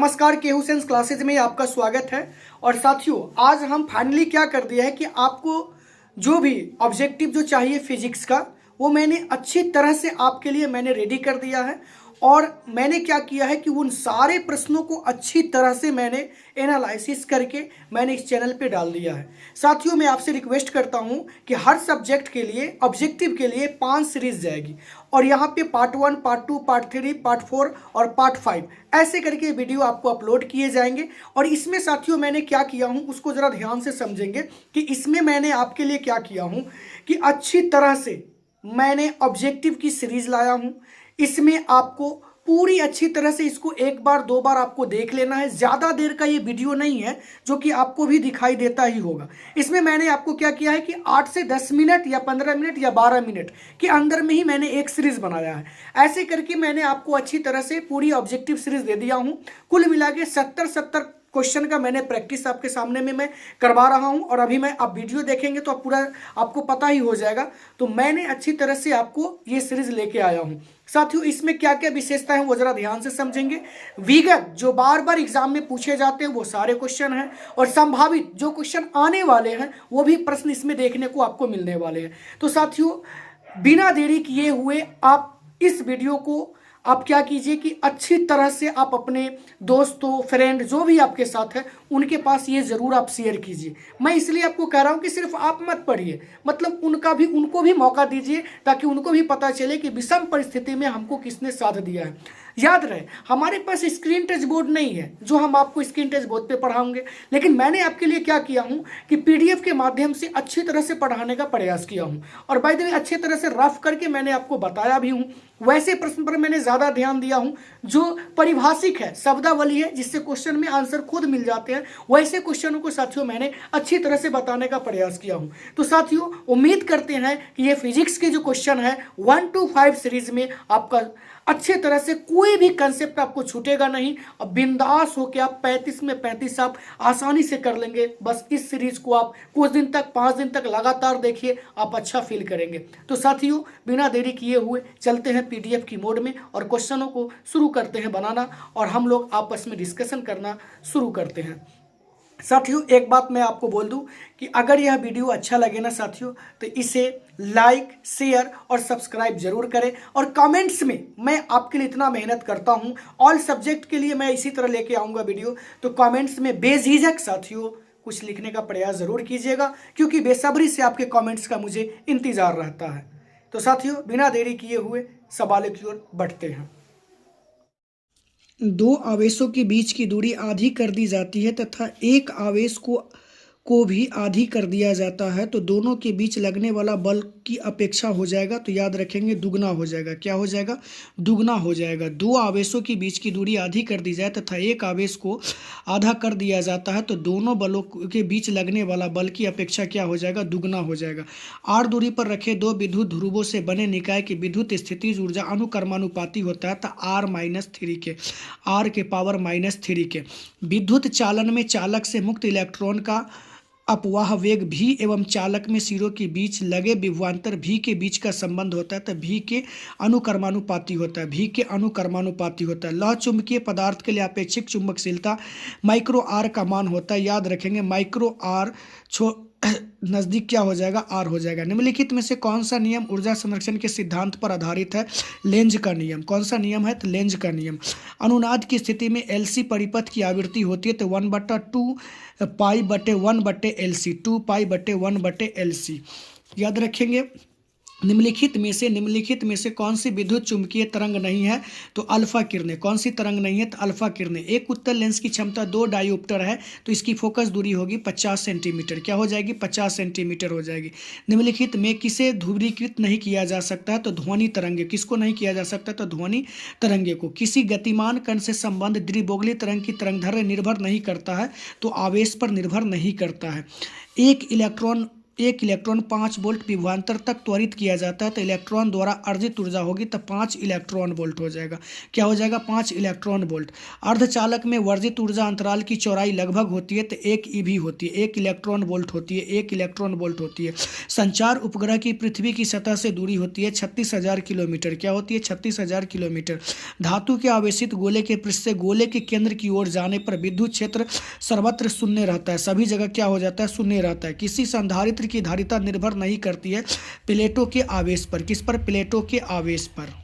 नमस्कार, केहू sense classes में आपका स्वागत है। और साथियों, आज हम फाइनली क्या कर दिया है कि आपको जो भी ऑब्जेक्टिव जो चाहिए फिजिक्स का, वो मैंने अच्छी तरह से आपके लिए मैंने रेडी कर दिया है। और मैंने क्या किया है कि उन सारे प्रश्नों को अच्छी तरह से मैंने एनालिसिस करके मैंने इस चैनल पे डाल दिया है। साथियों, मैं आपसे रिक्वेस्ट करता हूं कि हर सब्जेक्ट के लिए ऑब्जेक्टिव के लिए 5 सीरीज जाएगी और यहाँ पे पार्ट 1, पार्ट 2, पार्ट 3, पार्ट 4 और पार्ट 5 ऐसे करके वीडियो आपको अपलोड किए जाएंगे। और इसमें साथियों मैंने क्या किया हूँ उसको ज़रा ध्यान से समझेंगे कि इसमें मैंने आपके लिए क्या किया हूँ कि अच्छी तरह से मैंने ऑब्जेक्टिव की सीरीज लाया हूँ। इसमें आपको पूरी अच्छी तरह से इसको एक बार दो बार आपको देख लेना है। ज़्यादा देर का ये वीडियो नहीं है जो कि आपको भी दिखाई देता ही होगा। इसमें मैंने आपको क्या किया है कि 8 से 10 मिनट या 15 मिनट या 12 मिनट के अंदर में ही मैंने एक सीरीज बनाया है। ऐसे करके मैंने आपको अच्छी तरह से पूरी ऑब्जेक्टिव सीरीज दे दिया हूँ। कुल मिला के 70 क्वेश्चन का मैंने प्रैक्टिस आपके सामने में मैं करवा रहा हूं। और अभी मैं आप वीडियो देखेंगे तो पूरा आपको पता ही हो जाएगा। तो मैंने अच्छी तरह से आपको ये सीरीज लेके आया हूं। साथियों, इसमें क्या क्या विशेषता है वो जरा ध्यान से समझेंगे। विगत जो बार बार एग्जाम में पूछे जाते हैं वो सारे क्वेश्चन हैं, और संभावित जो क्वेश्चन आने वाले हैं वो भी प्रश्न इसमें देखने को आपको मिलने वाले हैं। तो साथियों, बिना देरी किए हुए आप इस वीडियो को आप क्या कीजिए कि अच्छी तरह से आप अपने दोस्तों, फ्रेंड जो भी आपके साथ है उनके पास ये ज़रूर आप शेयर कीजिए। मैं इसलिए आपको कह रहा हूँ कि सिर्फ आप मत पढ़िए, मतलब उनको भी मौका दीजिए ताकि उनको भी पता चले कि विषम परिस्थिति में हमको किसने साथ दिया है। याद रहे, हमारे पास स्क्रीन टच बोर्ड नहीं है जो हम आपको स्क्रीन टच बोर्ड पे पढ़ाऊंगे, लेकिन मैंने आपके लिए क्या किया हूँ कि पीडीएफ के माध्यम से अच्छी तरह से पढ़ाने का प्रयास किया हूँ। और बाय द वे अच्छी तरह से रफ करके मैंने आपको बताया भी हूँ। वैसे प्रश्न पर मैंने ज़्यादा ध्यान दिया हूँ जो परिभाषिक है, शब्दावली है, जिससे क्वेश्चन में आंसर खुद मिल जाते हैं। वैसे क्वेश्चनों को साथियों मैंने अच्छी तरह से बताने का प्रयास किया हूँ। तो साथियों, उम्मीद करते हैं कि ये फिजिक्स के जो क्वेश्चन है 1 to 5 सीरीज में आपका अच्छे तरह से कोई भी कंसेप्ट आपको छूटेगा नहीं। अब बिंदास होकर आप 35 में 35 आप आसानी से कर लेंगे। बस इस सीरीज को आप कुछ दिन तक, 5 दिन तक लगातार देखिए, आप अच्छा फील करेंगे। तो साथियों, बिना देरी किए हुए चलते हैं पीडीएफ की मोड में और क्वेश्चनों को शुरू करते हैं बनाना, और हम लोग आपस में डिस्कशन करना शुरू करते हैं। साथियों, एक बात मैं आपको बोल दूं कि अगर यह वीडियो अच्छा लगे ना साथियों, तो इसे लाइक, शेयर और सब्सक्राइब जरूर करें। और कमेंट्स में मैं आपके लिए इतना मेहनत करता हूं, ऑल सब्जेक्ट के लिए मैं इसी तरह लेके आऊंगा वीडियो। तो कमेंट्स में बेझिझक साथियों कुछ लिखने का प्रयास जरूर कीजिएगा, क्योंकि बेसब्री से आपके कमेंट्स का मुझे इंतजार रहता है। तो साथियों, बिना देरी किए हुए सवालों की ओर बढ़ते हैं। दो आवेशों के बीच की दूरी आधी कर दी जाती है तथा एक आवेश को भी आधी कर दिया जाता है, तो दोनों के बीच लगने वाला बल की अपेक्षा हो जाएगा। तो याद रखेंगे, दुगना हो जाएगा। क्या हो जाएगा? दुगना हो जाएगा। दो आवेशों के बीच की दूरी आधी कर दी जाए तथा एक आवेश को आधा कर दिया जाता है, तो दोनों बलों के बीच लगने वाला बल की अपेक्षा क्या हो जाएगा? दुगना हो जाएगा। आर दूरी पर रखे दो विद्युत ध्रुवों से बने निकाय की विद्युत स्थितिज ऊर्जा अनुक्रमानुपाती होता है, तो R-3 के, R के पावर -3 के। विद्युत चालन में चालक से मुक्त इलेक्ट्रॉन का अपवाह वेग v एवं चालक में सिरों के बीच लगे विभवांतर v के बीच का संबंध होता है, तो v के अनुक्रमानुपाती होता है। v के अनुक्रमानुपाती होता है। लौह चुंबकीय पदार्थ के लिए अपेक्षित चुंबकशीलता माइक्रो r का मान होता है। याद रखेंगे, माइक्रो r नज़दीक क्या हो जाएगा? R हो जाएगा। निम्नलिखित में से कौन सा नियम ऊर्जा संरक्षण के सिद्धांत पर आधारित है? लेंज का नियम। कौन सा नियम है? तो लेंज का नियम। अनुनाद की स्थिति में LC परिपथ की आवृत्ति होती है, तो 1/2 π/1/LC, 2 π/1/LC। याद रखेंगे। निम्नलिखित में से कौन सी विद्युत चुंबकीय तरंग नहीं है? तो अल्फा किरणें। कौन सी तरंग नहीं है? तो अल्फा किरणें। एक उत्तल लेंस की क्षमता 2 डायोप्टर है, तो इसकी फोकस दूरी होगी 50 सेंटीमीटर। क्या हो जाएगी? 50 सेंटीमीटर हो जाएगी। निम्नलिखित में किसे ध्रुवीकृत नहीं किया जा सकता है? तो ध्वनि तरंगे। किसको नहीं किया जा सकता? तो ध्वनि तरंगे को। किसी गतिमान कण से संबंध द्विबोगली तरंग की तरंगदैर्घ्य निर्भर नहीं करता है, तो आवेश पर निर्भर नहीं करता है। एक इलेक्ट्रॉन एक इलेक्ट्रॉन 5 वोल्ट विभवांतर तक त्वरित किया जाता है तो इलेक्ट्रॉन द्वारा अर्जित ऊर्जा होगी तो 5 इलेक्ट्रॉन वोल्ट हो जाएगा। क्या हो जाएगा? 5 इलेक्ट्रॉन वोल्ट। अर्धचालक में वर्जित ऊर्जा अंतराल की चौड़ाई लगभग होती है तो 1 ईवी होती है, 1 इलेक्ट्रॉन वोल्ट होती है, 1 इलेक्ट्रॉन वोल्ट होती है। संचार उपग्रह की पृथ्वी की सतह से दूरी होती है 36,000 किलोमीटर। क्या होती है? 36,000 किलोमीटर। धातु के आवेशित गोले के पृष्ठ से गोले के केंद्र की ओर जाने पर विद्युत क्षेत्र सर्वत्र शून्य रहता है, सभी जगह क्या हो जाता है? शून्य रहता है। किसी संधारित्र की धारिता निर्भर नहीं करती है प्लेटों के आवेश पर। किस पर? प्लेटों के आवेश पर।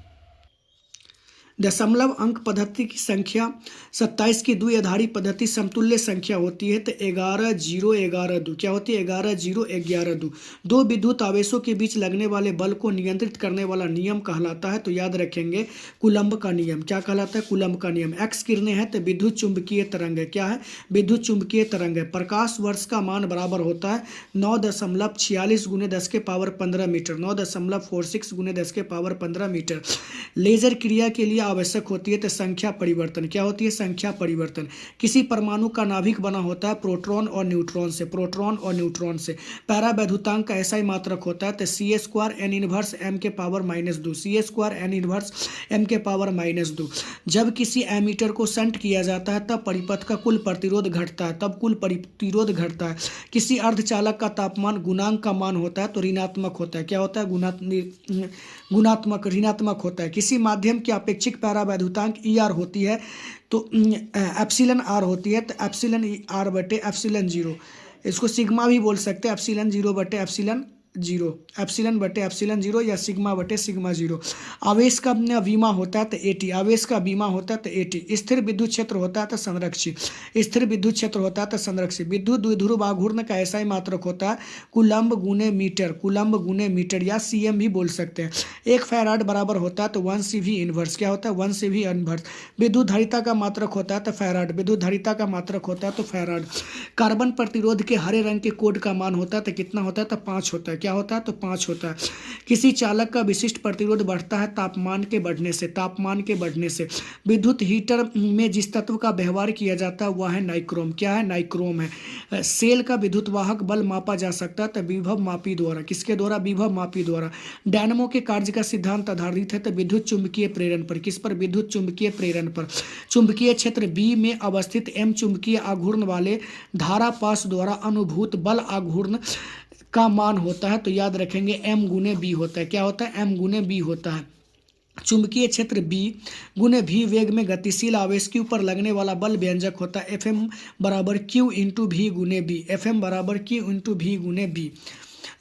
दशमलव अंक पद्धति की संख्या 27 की द्विआधारी पद्धति समतुल्य संख्या होती है तो 11 0 11 2। क्या होती है? 11 0 11 2। दो विद्युत आवेशों के बीच लगने वाले बल को नियंत्रित करने वाला नियम कहलाता है तो याद रखेंगे कूलम्ब का नियम। क्या कहलाता है? कूलम्ब का नियम। एक्स किरणें हैं तो विद्युत चुंबकीय तरंग है। क्या है? विद्युत चुंबकीय तरंग है। प्रकाश वर्ष का मान बराबर होता है 9.46 × 10⁻15 मीटर, 9.46 × 10⁻15 मीटर। लेजर क्रिया के लिए आवश्यक होती है तो संख्या परिवर्तन। क्या होती है? संख्या परिवर्तन। किसी परमाणु का नाभिक बना होता है प्रोटॉन और न्यूट्रॉन से, प्रोटॉन और न्यूट्रॉन से। पैरावैद्युतांक का ऐसा ही मात्रक होता है तो C² n inverse m⁻², C² n inverse m⁻²। जब किसी एमीटर को शंट किया जाता है तब परिपथ का कुल प्रतिरोध घटता है, तब कुल प्रतिरोध घटता है। किसी अर्धचालक का तापमान गुणांक का मान होता है तो ऋणात्मक होता है। क्या होता है? गुणात्मक, ऋणात्मक होता है। किसी माध्यम की अपेक्षिक पैरावैद्युतांक ER होती है तो एप्सिलन R होती है तो एप्सिलन R बटे एप्सिलन 0। इसको सिग्मा भी बोल सकते हैं, एप्सिलन 0 बटे एप्सिलन 0, एप्सिलन बटे एप्सिलन 0 या सिग्मा बटे सिग्मा 0। आवेश का बीमा होता है तो AT, आवेश का बीमा होता है तो AT। स्थिर विद्युत क्षेत्र होता है तो संरक्षित, स्थिर विद्युत क्षेत्र होता है तो संरक्षित। विद्युत द्विध्रुव आघूर्ण का ऐसा ही मात्रक होता है कूलम्ब गुने मीटर, कूलम्ब गुने मीटर या CM भी बोल सकते हैं। 1 फैराड बराबर होता है तो 1 CV इनवर्स। क्या होता है? 1 CV इनवर्स। विद्युत धारिता का मात्रक होता है तो फैराड, विद्युत धारिता का मात्रक होता है तो फैराड। कार्बन प्रतिरोध के हरे रंग के कोड का मान होता है तो कितना होता है? तो 5 होता है। क्या होता है? तो 5 होता है। किसी चालक का विशिष्ट प्रतिरोध बढ़ता है तापमान के बढ़ने से, तापमान के बढ़ने से। विद्युत हीटर में जिस तत्व का व्यवहार किया जाता है वह है नाइक्रोम। क्या है? नाइक्रोम है। सेल का विद्युत वाहक बल मापा जा सकता है तो विभव मापी द्वारा। किसके द्वारा? विभव मापी द्वारा। डायनामो के कार्य का सिद्धांत आधारित है तो विद्युत चुंबकीय प्रेरण पर। किस पर? विद्युत चुंबकीय प्रेरण पर। चुंबकीय क्षेत्र B में अवस्थित M चुंबकीय आघूर्ण वाले धारा पाश द्वारा अनुभूत बल आघूर्ण का मान होता है तो याद रखेंगे M गुने B होता है। क्या होता है? M गुने B होता है। चुंबकीय क्षेत्र B गुने V वेग में गतिशील आवेश के ऊपर लगने वाला बल व्यंजक होता है FM बराबर Q इंटू V गुने B, FM बराबर Q इंटू V गुने B।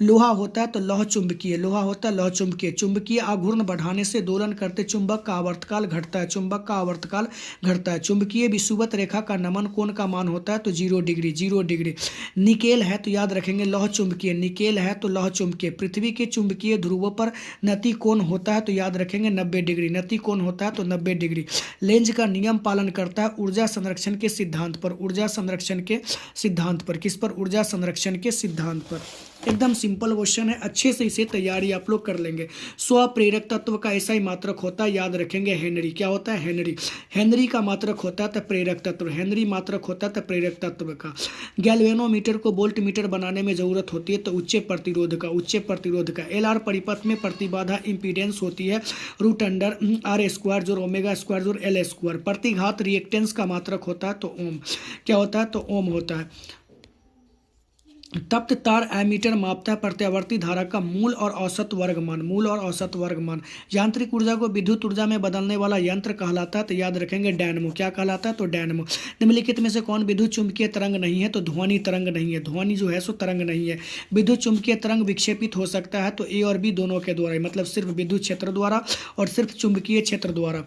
लोहा होता है तो लौह चुंबकीय, लोहा होता है लौह चुंबकीय। चुंबकीय आघूर्ण बढ़ाने से दोलन करते चुंबक का आवर्तकाल घटता है, चुंबक का आवर्तकाल घटता है। चुंबकीय विषुवत रेखा का नमन कोण का मान होता है तो 0 डिग्री, 0 डिग्री। निकेल है तो याद रखेंगे लौह चुंबकीय, निकेल है तो लौह चुंबकीय। पृथ्वी के चुंबकीय ध्रुवों पर नति कोण होता है तो याद रखेंगे 90 डिग्री, नति कोण होता है तो 90 डिग्री। लेंज का नियम पालन करता है ऊर्जा संरक्षण के सिद्धांत पर, ऊर्जा संरक्षण के सिद्धांत पर। किस पर? ऊर्जा संरक्षण के सिद्धांत पर। एकदम सिंपल क्वेश्चन है, अच्छे से इसे तैयारी आप लोग कर लेंगे। स्वप्रेरक तत्व का ऐसा ही मात्रक होता है, याद रखेंगे हेनरी। क्या होता है? हेनरी। हेनरी का मात्रक होता है तो प्रेरक तत्व, हेनरी मात्रक होता है तो प्रेरक तत्व का। गैल्वेनोमीटर को वोल्ट मीटर बनाने में जरूरत होती है तो उच्च प्रतिरोध का, उच्च प्रतिरोध का। LR परिपथ में प्रतिबाधा इंपीडेंस होती है √R² जोड़ ω² जोड़ L²। प्रतिघात रिएक्टेंस का मात्रक होता है तो ओम। क्या होता है? तो ओम होता है। तप्त तार एमीटर मापता है प्रत्यावर्ती धारा का मूल और औसत वर्गमान, मूल और औसत वर्गमान। यांत्रिक ऊर्जा को विद्युत ऊर्जा में बदलने वाला यंत्र कहलाता है तो याद रखेंगे डायनमो। क्या कहलाता है? तो डायनमो। निम्नलिखित में से कौन विद्युत चुंबकीय तरंग नहीं है? तो ध्वनि तरंग नहीं है, ध्वनि जो है सो तरंग नहीं है। विद्युत चुंबकीय तरंग विक्षेपित हो सकता है तो A और B दोनों के द्वारा, मतलब सिर्फ विद्युत क्षेत्र द्वारा और सिर्फ चुंबकीय क्षेत्र द्वारा।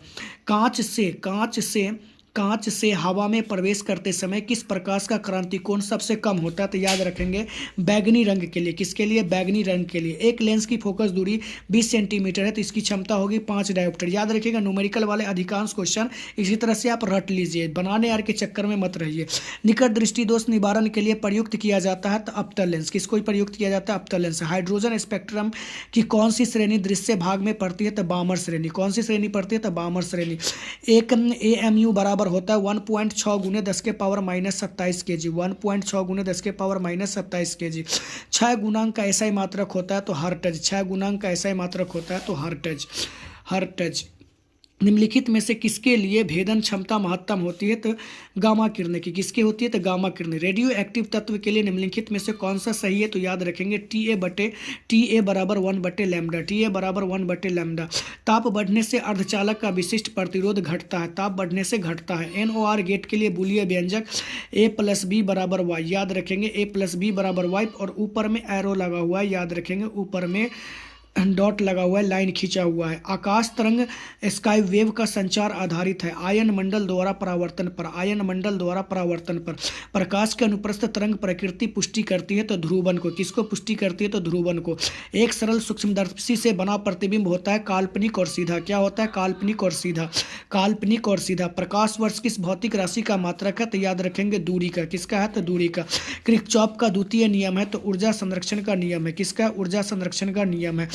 कांच से हवा में प्रवेश करते समय किस प्रकाश का क्रांतिकोण सबसे कम होता है? तो याद रखेंगे बैगनी रंग के लिए। किसके लिए? बैगनी रंग के लिए। एक लेंस की फोकस दूरी 20 सेंटीमीटर है तो इसकी क्षमता होगी 5 डायोप्टर। याद रखिएगा न्यूमेरिकल वाले अधिकांश क्वेश्चन इसी तरह से आप रट लीजिए, बनाने यार के चक्कर में मत रहिए। निकट दृष्टि दोष निवारण के लिए प्रयुक्त किया जाता है तो अवतल लेंस। किसको प्रयुक्त किया जाता है? अवतल लेंस। हाइड्रोजन स्पेक्ट्रम की कौन सी श्रेणी दृश्य भाग में पड़ती है? तो बामर श्रेणी। कौन सी श्रेणी पड़ती है? तो बामर श्रेणी। एक AMU बराबर बराबर होता है 1.6 गुने 10 के पावर -27 kg। 1.6 गुने 10 के पावर -27 kg। 6 गुणांक का ऐसा ही मात्रक होता है तो हर्ट्ज। 6 गुणांक का ऐसा ही मात्रक होता है तो हर्ट्ज। निम्नलिखित में से किसके लिए भेदन क्षमता महत्तम होती है? तो गामा किरणें की। किसके होती है? तो गामा किरणें। रेडियो एक्टिव तत्व के लिए निम्नलिखित में से कौन सा सही है? तो याद रखेंगे TA बराबर 1/λ। TA बराबर 1/λ। ताप बढ़ने से अर्धचालक का विशिष्ट प्रतिरोध घटता है। ताप बढ़ने से घटता है। NOR गेट के लिए बूलियन व्यंजक A+B बराबर Y। याद रखेंगे A+B बराबर Y। और ऊपर में एरो लगा हुआ है, याद रखेंगे ऊपर में डॉट लगा हुआ है, लाइन खींचा हुआ है। आकाश तरंग स्काई वेव का संचार आधारित है आयन मंडल द्वारा परावर्तन पर। आयन मंडल द्वारा परावर्तन पर। प्रकाश के अनुप्रस्थ तरंग प्रकृति पुष्टि करती है तो ध्रुवन को। किसको पुष्टि करती है? तो ध्रुवन को। एक सरल सूक्ष्मदर्शी से बना प्रतिबिंब होता है काल्पनिक और सीधा। क्या होता है? काल्पनिक और सीधा। काल्पनिक और सीधा। प्रकाश वर्ष किस भौतिक राशि का मात्रक है? तो याद रखेंगे दूरी का। किसका है? तो दूरी का। किरचॉफ का द्वितीय नियम है तो ऊर्जा संरक्षण का नियम है। किसका? ऊर्जा संरक्षण का नियम है।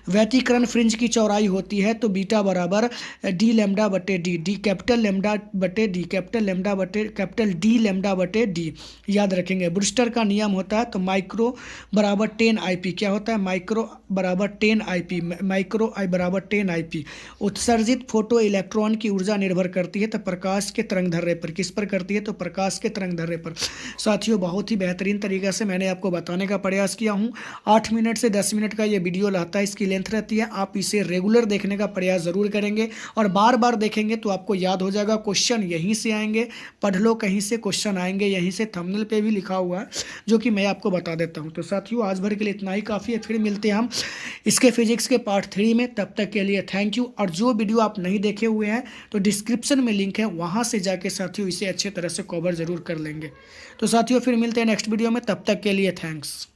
व्यतिकरण फ्रिंज की चौड़ाई होती है तो बीटा बराबर d डी कैपिटल लैम्डा बटे डी लैम्डा बटे डी। याद रखेंगे। ब्रूस्टर का नियम होता है तो माइक्रो बराबर 10 IP। क्या होता है? माइक्रो बराबर 10 IP। माइक्रो आई बराबर 10 IP। उत्सर्जित फोटो इलेक्ट्रॉन की ऊर्जा निर्भर करती है तो प्रकाश के तरंग दैर्ध्य पर। किस पर करती है? तो प्रकाश के तरंग दैर्ध्य पर। साथियों, बहुत ही बेहतरीन तरीके से मैंने आपको बताने का प्रयास किया हूँ। 8 मिनट से 10 मिनट का ये वीडियो रहता है, इसकी लेंथ रहती है। आप इसे रेगुलर देखने का प्रयास जरूर करेंगे और बार बार देखेंगे तो आपको याद हो जाएगा। क्वेश्चन यहीं से आएंगे, पढ़ लो कहीं से क्वेश्चन आएंगे, यहीं से थंबनेल पे भी लिखा हुआ है जो कि मैं आपको बता देता हूं। तो साथियों, आज भर के लिए इतना ही काफ़ी है। फिर मिलते हैं हम इसके फिजिक्स के पार्ट 3 में। तब तक के लिए थैंक यू। और जो वीडियो आप नहीं देखे हुए हैं तो डिस्क्रिप्शन में लिंक है, वहाँ से जाके साथियों इसे अच्छे तरह से कवर जरूर कर लेंगे। तो साथियों, फिर मिलते हैं नेक्स्ट वीडियो में। तब तक के लिए थैंक्स।